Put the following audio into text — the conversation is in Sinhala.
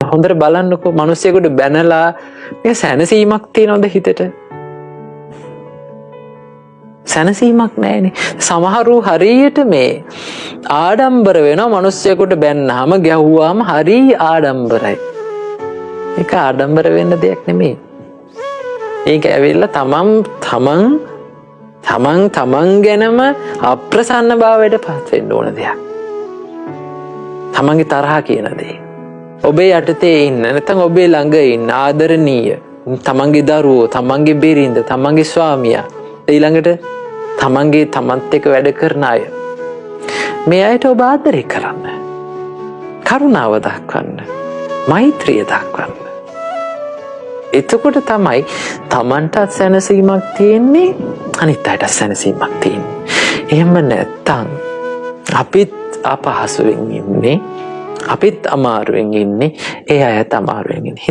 හොඳට බලන්නකෝ මිනිස්සුෙකුට බැනලා මේ සැනසීමක් තියනවද හිතට? සැනසීමක් නැහැනේ. සමහරු හරියට මේ ආඩම්බර වෙනවා මිනිස්සුෙකුට බැන්නාම ගැහුවාම හරි ආඩම්බරයි. ඒක ආඩම්බර වෙන්න දෙයක් නෙමෙයි. ඒක ඇවිල්ලා තමන් ගැනම අප්‍රසන්න භාවයට පත් වෙන්න ඕන දෙයක්. තමන්ගේ තරහ කියන දේ. ඔබේ යටතේ ඉන්න නැත්නම් ඔබේ ළඟ ඉන්න ආදරණීය තමන්ගේ දරුවෝ, තමන්ගේ බිරිඳ, තමන්ගේ ස්වාමියා, ඊළඟට තමන්ත් එක්ක වැඩ කරන අය. මේ අයට ඔබ ආදරය කරන්න. කරුණාව දක්වන්න. මෛත්‍රිය දක්වන්න. එතකොට තමයි තමන්ටත් සැනසීමක් තියෙන්නේ, අනිත් අයටත් සැනසීමක් තියෙන්නේ. එහෙම නැත්තම් අපිත් අපහසුවෙන් ඉන්නේ, අපිත් අමාරුවෙන් ඉන්නේ, ඒ අයත් අමාරුවෙන් ඉන්නේ.